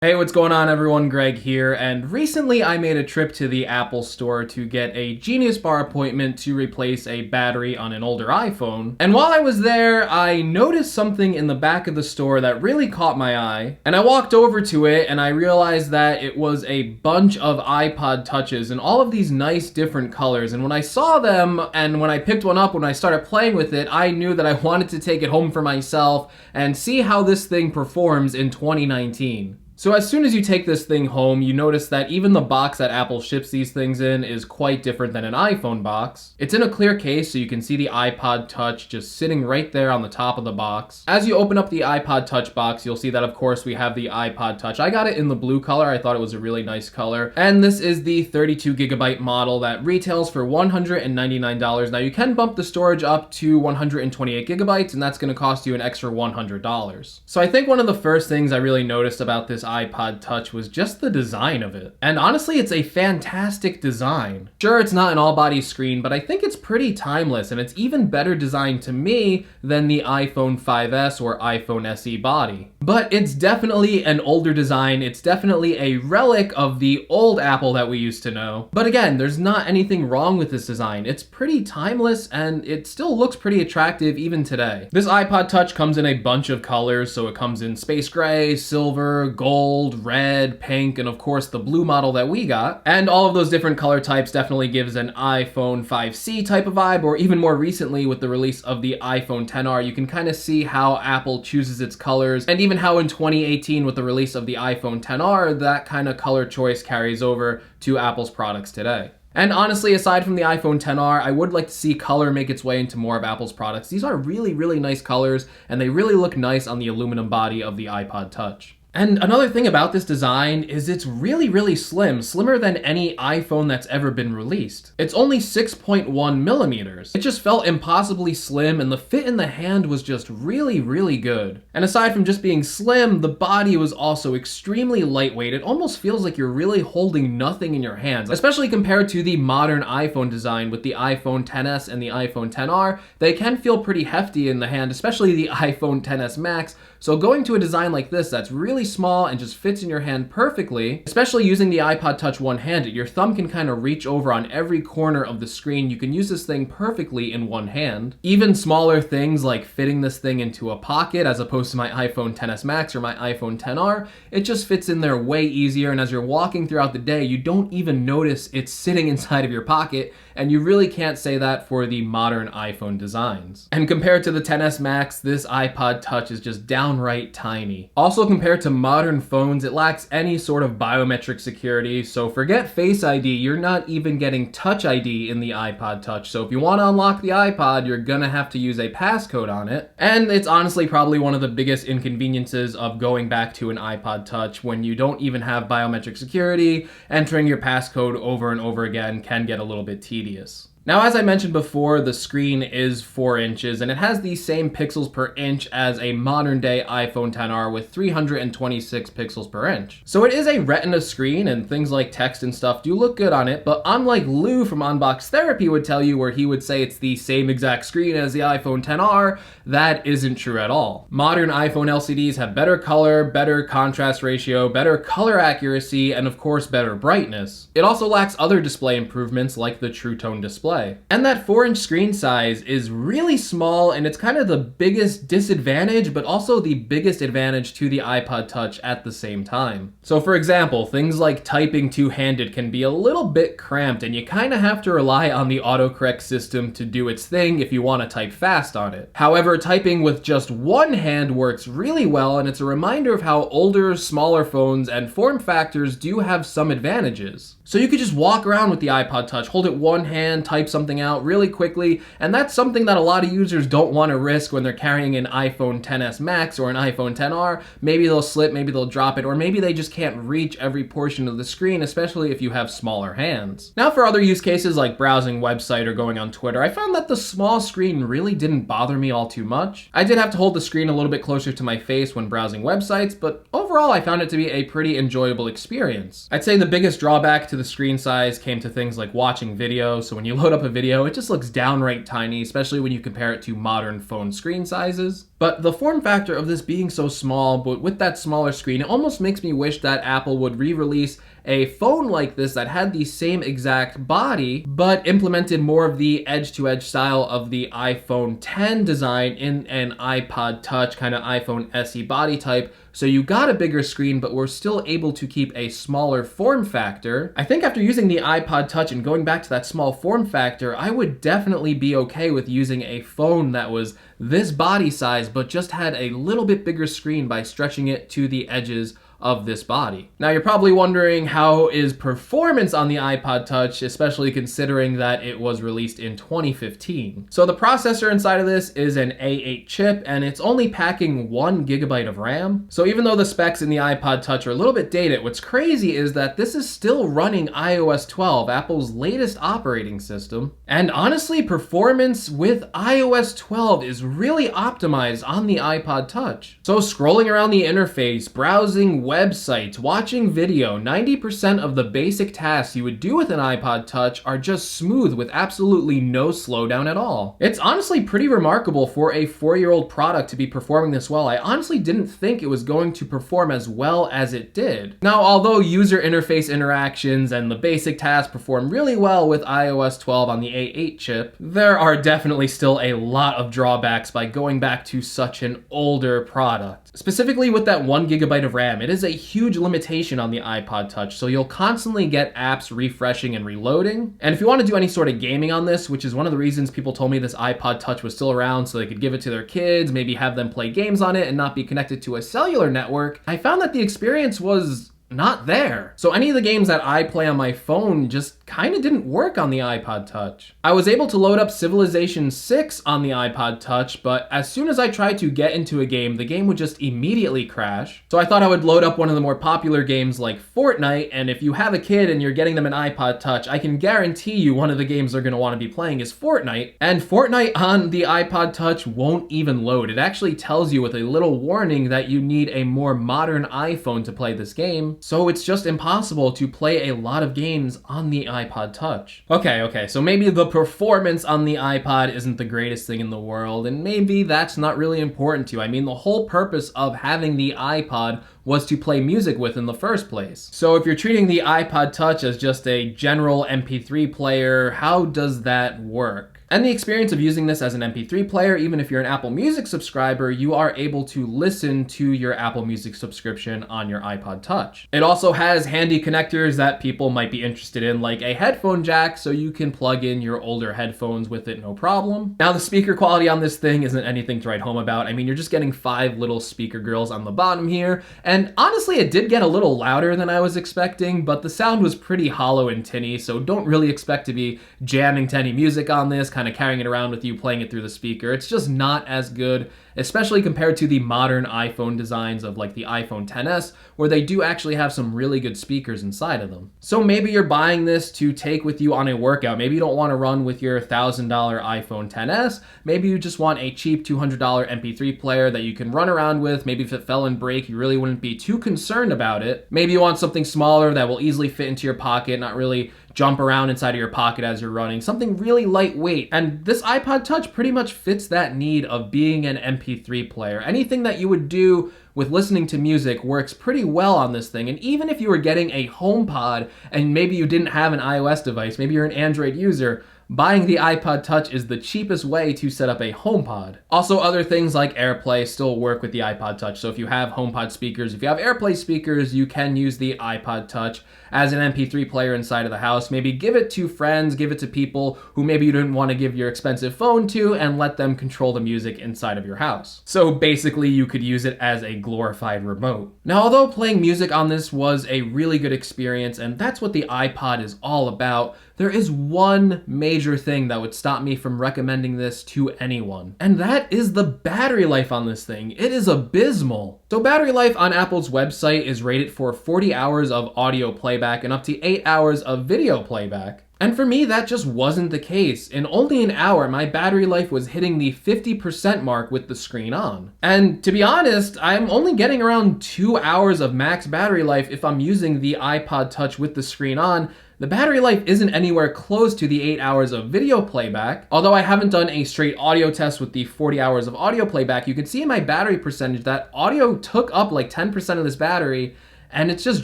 Hey, what's going on everyone? Greg here, and recently I made a trip to the Apple store to get a Genius Bar appointment to replace a battery on an older iPhone. And while I was there, I noticed something in the back of the store that really caught my eye. And I walked over to it and I realized that it was a bunch of iPod touches in all of these nice different colors. And when I saw them and when I picked one up, when I started playing with it, I knew that I wanted to take it home for myself and see how this thing performs in 2019. So as soon as you take this thing home, you notice that even the box that Apple ships these things in is quite different than an iPhone box. It's in a clear case, so you can see the iPod Touch just sitting right there on the top of the box. As you open up the iPod Touch box, you'll see that of course we have the iPod Touch. I got it in the blue color. I thought it was a really nice color. And this is the 32GB model that retails for $199. Now you can bump the storage up to 128GB, and that's going to cost you an extra $100. So I think one of the first things I really noticed about this iPod Touch was just the design of it. And honestly, it's a fantastic design. Sure, it's not an all-body screen, but I think it's pretty timeless, and it's even better designed to me than the iPhone 5S or iPhone SE body. But it's definitely an older design. It's definitely a relic of the old Apple that we used to know. But again, there's not anything wrong with this design. It's pretty timeless, and it still looks pretty attractive even today. This iPod Touch comes in a bunch of colors, so it comes in space gray, silver, gold, red, pink, and of course the blue model that we got. And all of those different color types definitely gives an iPhone 5C type of vibe, or even more recently with the release of the iPhone XR, you can kind of see how Apple chooses its colors, and even how in 2018 with the release of the iPhone XR, that kind of color choice carries over to Apple's products today. And honestly, aside from the iPhone XR, I would like to see color make its way into more of Apple's products. These are really, really nice colors, and they really look nice on the aluminum body of the iPod Touch. And another thing about this design is it's really, really slim, slimmer than any iPhone that's ever been released. It's only 6.1 millimeters. It just felt impossibly slim, and the fit in the hand was just really, really good. And aside from just being slim, the body was also extremely lightweight. It almost feels like you're really holding nothing in your hands, especially compared to the modern iPhone design with the iPhone XS and the iPhone XR. They can feel pretty hefty in the hand, especially the iPhone XS Max. So going to a design like this that's really small and just fits in your hand perfectly, especially using the iPod Touch one-handed, your thumb can kind of reach over on every corner of the screen. You can use this thing perfectly in one hand. Even smaller things like fitting this thing into a pocket as opposed to my iPhone XS Max or my iPhone XR, it just fits in there way easier, and as you're walking throughout the day, you don't even notice it's sitting inside of your pocket, and you really can't say that for the modern iPhone designs. And compared to the XS Max, this iPod Touch is just downright tiny. Also, compared to modern phones, it lacks any sort of biometric security, so forget Face ID, you're not even getting Touch ID in the iPod Touch, so if you want to unlock the iPod, you're gonna have to use a passcode on it. And it's honestly probably one of the biggest inconveniences of going back to an iPod Touch when you don't even have biometric security. Entering your passcode over and over again can get a little bit tedious. Now, as I mentioned before, the screen is 4 inches, and it has the same pixels per inch as a modern-day iPhone XR with 326 pixels per inch. So it is a Retina screen, and things like text and stuff do look good on it, but unlike Lou from Unbox Therapy would tell you, where he would say it's the same exact screen as the iPhone XR, that isn't true at all. Modern iPhone LCDs have better color, better contrast ratio, better color accuracy, and of course better brightness. It also lacks other display improvements like the True Tone display. And that 4-inch screen size is really small, and it's kind of the biggest disadvantage, but also the biggest advantage to the iPod Touch at the same time. So for example, things like typing two-handed can be a little bit cramped, and you kind of have to rely on the autocorrect system to do its thing if you want to type fast on it. However, typing with just one hand works really well, and it's a reminder of how older, smaller phones and form factors do have some advantages. So you could just walk around with the iPod Touch, hold it one hand, type something out really quickly, and that's something that a lot of users don't want to risk when they're carrying an iPhone XS Max or an iPhone XR. Maybe they'll slip, maybe they'll drop it, or maybe they just can't reach every portion of the screen, especially if you have smaller hands. Now, for other use cases like browsing website or going on Twitter, I found that the small screen really didn't bother me all too much. I did have to hold the screen a little bit closer to my face when browsing websites, but overall overall I found it to be a pretty enjoyable experience. I'd say the biggest drawback to the screen size came to things like watching video. So when you load up a video, it just looks downright tiny, especially when you compare it to modern phone screen sizes. But the form factor of this being so small, but with that smaller screen, it almost makes me wish that Apple would re-release a phone like this that had the same exact body, but implemented more of the edge-to-edge style of the iPhone X design in an iPod Touch, kind of iPhone SE body type. So you got a bigger screen, but we're still able to keep a smaller form factor. I think after using the iPod Touch and going back to that small form factor, I would definitely be okay with using a phone that was this body size, but just had a little bit bigger screen by stretching it to the edges of this body. Now you're probably wondering, how is performance on the iPod Touch, especially considering that it was released in 2015. So the processor inside of this is an A8 chip, and it's only packing 1 GB of RAM. So even though the specs in the iPod Touch are a little bit dated, what's crazy is that this is still running iOS 12, Apple's latest operating system. And honestly, performance with iOS 12 is really optimized on the iPod Touch. So scrolling around the interface, browsing websites, watching video, 90% of the basic tasks you would do with an iPod Touch are just smooth with absolutely no slowdown at all. It's honestly pretty remarkable for a 4-year-old product to be performing this well. I honestly didn't think it was going to perform as well as it did. Now, although user interface interactions and the basic tasks perform really well with iOS 12 on the A8 chip, there are definitely still a lot of drawbacks by going back to such an older product. Specifically with that 1 GB of RAM, it is a huge limitation on the iPod Touch, so you'll constantly get apps refreshing and reloading. And if you want to do any sort of gaming on this, which is one of the reasons people told me this iPod Touch was still around so they could give it to their kids, maybe have them play games on it and not be connected to a cellular network, I found that the experience was not there. So any of the games that I play on my phone just kind of didn't work on the iPod Touch. I was able to load up Civilization 6 on the iPod Touch, but as soon as I tried to get into a game, the game would just immediately crash. So I thought I would load up one of the more popular games like Fortnite, and if you have a kid and you're getting them an iPod Touch, I can guarantee you one of the games they're going to want to be playing is Fortnite. And Fortnite on the iPod Touch won't even load. It actually tells you with a little warning that you need a more modern iPhone to play this game. So it's just impossible to play a lot of games on the iPod Touch. Okay, so maybe the performance on the iPod isn't the greatest thing in the world, and maybe that's not really important to you. I mean, the whole purpose of having the iPod was to play music with in the first place. So if you're treating the iPod Touch as just a general MP3 player, how does that work? And the experience of using this as an MP3 player, even if you're an Apple Music subscriber, you are able to listen to your Apple Music subscription on your iPod Touch. It also has handy connectors that people might be interested in, like a headphone jack, so you can plug in your older headphones with it no problem. Now, the speaker quality on this thing isn't anything to write home about. I mean, you're just getting 5 little speaker grills on the bottom here, and honestly, it did get a little louder than I was expecting, but the sound was pretty hollow and tinny, so don't really expect to be jamming to any music on this, kind of carrying it around with you, playing it through the speaker. It's just not as good, especially compared to the modern iPhone designs of like the iPhone XS, where they do actually have some really good speakers inside of them. So maybe you're buying this to take with you on a workout. Maybe you don't want to run with your $1,000 iPhone XS. Maybe you just want a cheap $200 MP3 player that you can run around with. Maybe if it fell and break, you really wouldn't be too concerned about it. Maybe you want something smaller that will easily fit into your pocket, not really jump around inside of your pocket as you're running, something really lightweight. And this iPod Touch pretty much fits that need of being an MP3 player. Anything that you would do with listening to music works pretty well on this thing. And even if you were getting a HomePod and maybe you didn't have an iOS device, maybe you're an Android user, buying the iPod Touch is the cheapest way to set up a HomePod. Also, other things like AirPlay still work with the iPod Touch. So if you have HomePod speakers, if you have AirPlay speakers, you can use the iPod Touch as an MP3 player inside of the house. Maybe give it to friends, give it to people who maybe you didn't want to give your expensive phone to, and let them control the music inside of your house. So basically, you could use it as a glorified remote. Now, although playing music on this was a really good experience, and that's what the iPod is all about, there is one major thing that would stop me from recommending this to anyone, and that is the battery life on this thing. It is abysmal. So battery life on Apple's website is rated for 40 hours of audio playback and up to 8 hours of video playback. And for me, that just wasn't the case. In only an hour, my battery life was hitting the 50% mark with the screen on. And to be honest, I'm only getting around 2 hours of max battery life if I'm using the iPod Touch with the screen on. The battery life isn't anywhere close to the 8 hours of video playback. Although I haven't done a straight audio test with the 40 hours of audio playback, you can see in my battery percentage that audio took up like 10% of this battery, and it's just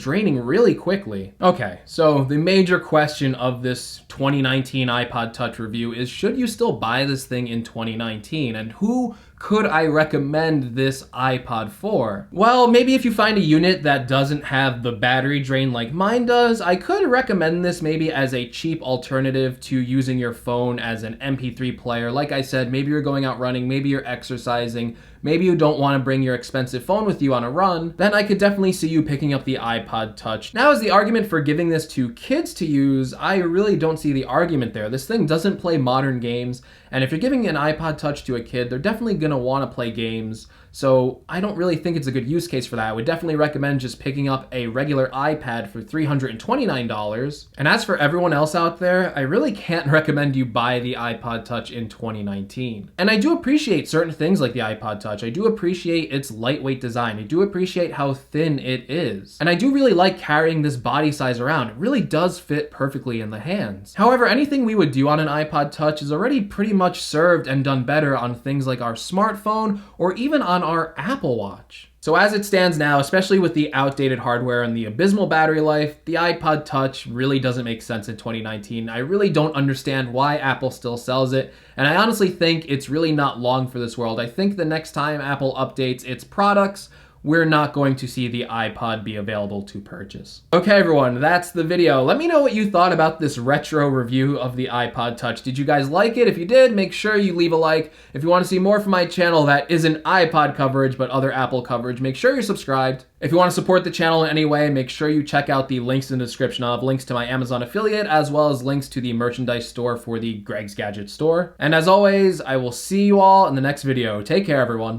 draining really quickly. Okay, so the major question of this 2019 iPod Touch review is, should you still buy this thing in 2019? And who could I recommend this iPod for? Well, maybe if you find a unit that doesn't have the battery drain like mine does, I could recommend this maybe as a cheap alternative to using your phone as an MP3 player. Like I said, maybe you're going out running, maybe you're exercising, maybe you don't want to bring your expensive phone with you on a run, then I could definitely see you picking up the iPod Touch. Now, as the argument for giving this to kids to use, I really don't see the argument there. This thing doesn't play modern games, and if you're giving an iPod Touch to a kid, they're definitely gonna want to play games, so I don't really think it's a good use case for that. I would definitely recommend just picking up a regular iPad for $329. And as for everyone else out there, I really can't recommend you buy the iPod Touch in 2019. And I do appreciate certain things like the iPod Touch. I do appreciate its lightweight design. I do appreciate how thin it is. And I do really like carrying this body size around. It really does fit perfectly in the hands. However, anything we would do on an iPod Touch is already pretty much served and done better on things like our smartphone or even on our Apple Watch. So as it stands now, especially with the outdated hardware and the abysmal battery life, the iPod Touch really doesn't make sense in 2019. I really don't understand why Apple still sells it, and I honestly think it's really not long for this world. I think the next time Apple updates its products, we're not going to see the iPod be available to purchase. Okay, everyone, that's the video. Let me know what you thought about this retro review of the iPod Touch. Did you guys like it? If you did, make sure you leave a like. If you want to see more from my channel that isn't iPod coverage, but other Apple coverage, make sure you're subscribed. If you want to support the channel in any way, make sure you check out the links in the description. I'll have links to my Amazon affiliate, as well as links to the merchandise store for the Greg's Gadget store. And as always, I will see you all in the next video. Take care, everyone.